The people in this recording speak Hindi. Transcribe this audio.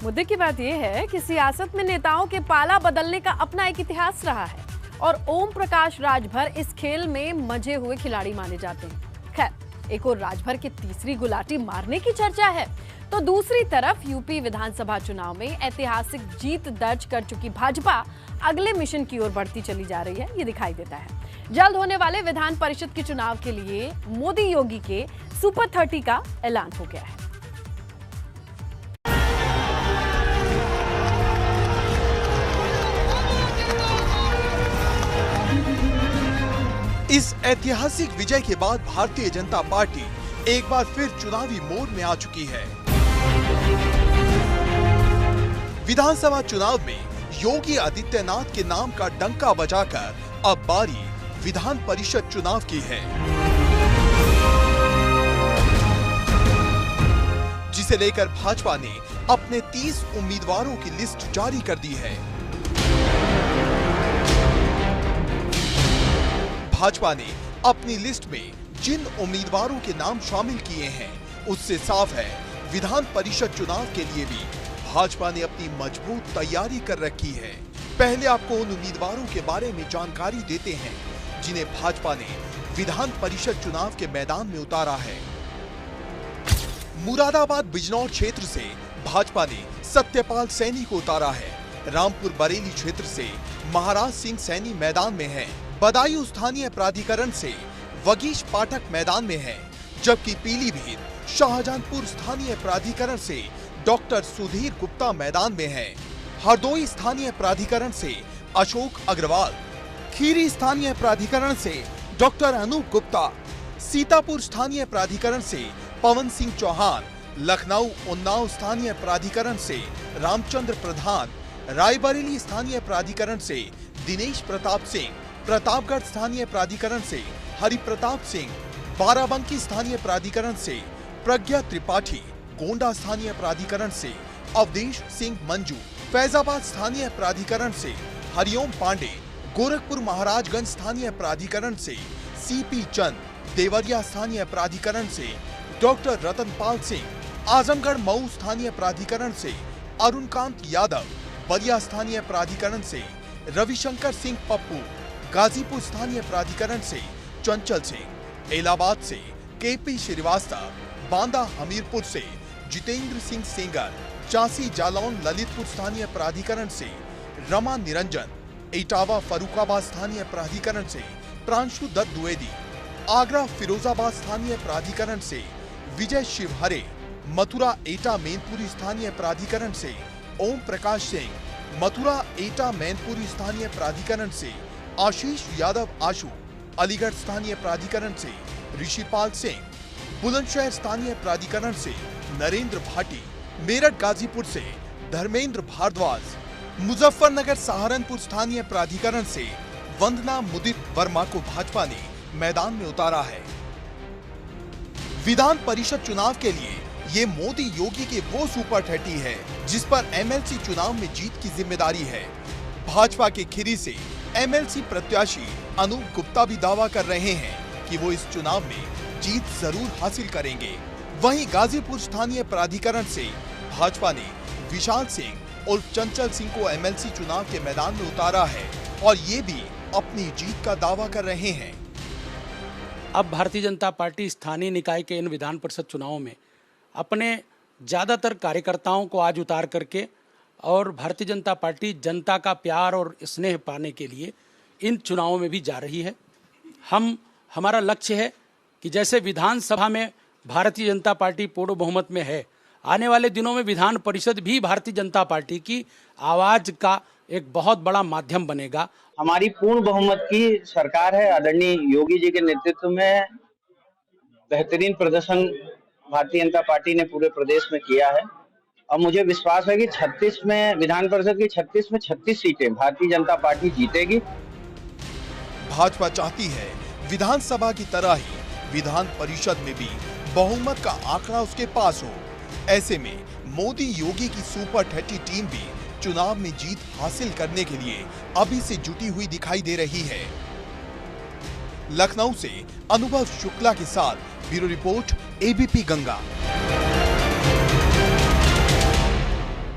मुद्दे की बात यह है कि सियासत में नेताओं के पाला बदलने का अपना एक इतिहास रहा है और ओम प्रकाश राजभर इस खेल में मंझे हुए खिलाड़ी माने जाते हैं। खैर, एक और राजभर की तीसरी गुलाटी मारने की चर्चा है, तो दूसरी तरफ यूपी विधानसभा चुनाव में ऐतिहासिक जीत दर्ज कर चुकी भाजपा अगले मिशन की ओर बढ़ती चली जा रही है, ये दिखाई देता है। जल्द होने वाले विधान परिषद के चुनाव के लिए मोदी योगी के सुपर 30 का ऐलान हो गया है। इस ऐतिहासिक विजय के बाद भारतीय जनता पार्टी एक बार फिर चुनावी मोड में आ चुकी है। विधानसभा चुनाव में योगी आदित्यनाथ के नाम का डंका बजाकर अब बारी विधान परिषद चुनाव की है, जिसे लेकर भाजपा ने अपने 30 उम्मीदवारों की लिस्ट जारी कर दी है। भाजपा ने अपनी लिस्ट में जिन उम्मीदवारों के नाम शामिल किए हैं, उससे साफ है विधान परिषद चुनाव के लिए भी भाजपा ने अपनी मजबूत तैयारी कर रखी है। पहले आपको उन उम्मीदवारों के बारे में जानकारी देते हैं जिन्हें भाजपा ने विधान परिषद चुनाव के मैदान में उतारा है। मुरादाबाद बिजनौर क्षेत्र से भाजपा ने सत्यपाल सैनी को उतारा है। रामपुर बरेली क्षेत्र से महाराज सिंह सैनी मैदान में है। बदायूं स्थानीय प्राधिकरण से वगीश पाठक मैदान में है, जबकि पीलीभीत शाहजहांपुर स्थानीय प्राधिकरण से डॉक्टर सुधीर गुप्ता मैदान में है। हरदोई स्थानीय प्राधिकरण से अशोक अग्रवाल, खीरी स्थानीय प्राधिकरण से डॉक्टर अनूप गुप्ता, सीतापुर स्थानीय प्राधिकरण से पवन सिंह चौहान, लखनऊ उन्नाव स्थानीय प्राधिकरण से रामचंद्र प्रधान, रायबरेली स्थानीय प्राधिकरण से दिनेश प्रताप सिंह, प्रतापगढ़ स्थानीय प्राधिकरण से हरिप्रताप सिंह, बाराबंकी स्थानीय प्राधिकरण से प्रज्ञा त्रिपाठी, गोंडा स्थानीय प्राधिकरण से अवधेश सिंह मंजू, फैजाबाद स्थानीय प्राधिकरण से हरिओम पांडे, गोरखपुर महाराजगंज स्थानीय प्राधिकरण से सीपी चंद, देवरिया स्थानीय प्राधिकरण से डॉक्टर रतनपाल सिंह, आजमगढ़ मऊ स्थानीय प्राधिकरण से अरुणकांत यादव, बलिया स्थानीय प्राधिकरण से रविशंकर सिंह पप्पू, गाजीपुर स्थानीय प्राधिकरण से चंचल सिंह, इलाहाबाद से केपी श्रीवास्तव, बांदा हमीरपुर से जितेंद्र सिंह सेंगर, चासी जालौन ललितपुर स्थानीय प्राधिकरण से रमा निरंजन, इटावा फरुखाबाद स्थानीय प्राधिकरण से प्रांशु दत्त द्विवेदी, आगरा फिरोजाबाद स्थानीय प्राधिकरण से विजय शिवहरे, मथुरा एटा मैनपुरी स्थानीय प्राधिकरण से ओम प्रकाश सिंह, मथुरा एटा मैनपुरी स्थानीय प्राधिकरण से आशीष यादव आशु, अलीगढ़ स्थानीय प्राधिकरण से ऋषिपाल सिंह, बुलंदशहर स्थानीय प्राधिकरण से नरेंद्र भाटी, मेरठ गाजीपुर से धर्मेंद्र भारद्वाज, मुजफ्फरनगर सहारनपुर स्थानीय प्राधिकरण से वंदना मुदित वर्मा को भाजपा ने मैदान में उतारा है। विधान परिषद चुनाव के लिए ये मोदी योगी के वो सुपर 30 है जिस पर एमएलसी चुनाव में जीत की जिम्मेदारी है। भाजपा के खिरी से एमएलसी प्रत्याशी अनूप गुप्ता भी दावा कर रहे हैं कि वो इस चुनाव में जीत जरूर हासिल करेंगे। वहीं गाजीपुर स्थानीय प्राधिकरण से भाजपा ने विशाल सिंह उर्फ चंचल सिंह को एमएलसी चुनाव के मैदान में उतारा है और ये भी अपनी जीत का दावा कर रहे हैं। अब भारतीय जनता पार्टी स्थानीय निकाय के इन विधान परिषद चुनावों में अपने ज़्यादातर कार्यकर्ताओं को आज उतार करके और भारतीय जनता पार्टी जनता का प्यार और स्नेह पाने के लिए इन चुनावों में भी जा रही है। हमारा लक्ष्य है कि जैसे विधानसभा में भारतीय जनता पार्टी पूर्ण बहुमत में है, आने वाले दिनों में विधान परिषद भी भारतीय जनता पार्टी की आवाज़ का एक बहुत बड़ा माध्यम बनेगा। हमारी पूर्ण बहुमत की सरकार है। आदरणीय योगी जी के नेतृत्व में बेहतरीन प्रदर्शन भारतीय जनता पार्टी ने पूरे प्रदेश में किया है और मुझे विश्वास है कि 36 में विधान परिषद की 36 में 36 सीटें भारतीय जनता पार्टी जीतेगी। भाजपा चाहती है विधानसभा की तरह ही विधान परिषद में भी बहुमत का आंकड़ा उसके पास हो। ऐसे में मोदी योगी की सुपर 30 टीम भी चुनाव में जीत हासिल करने के लिए अभी से जुटी हुई दिखाई दे रही है। लखनऊ से अनुभव शुक्ला के साथ ब्यूरो रिपोर्ट एबीपी गंगा।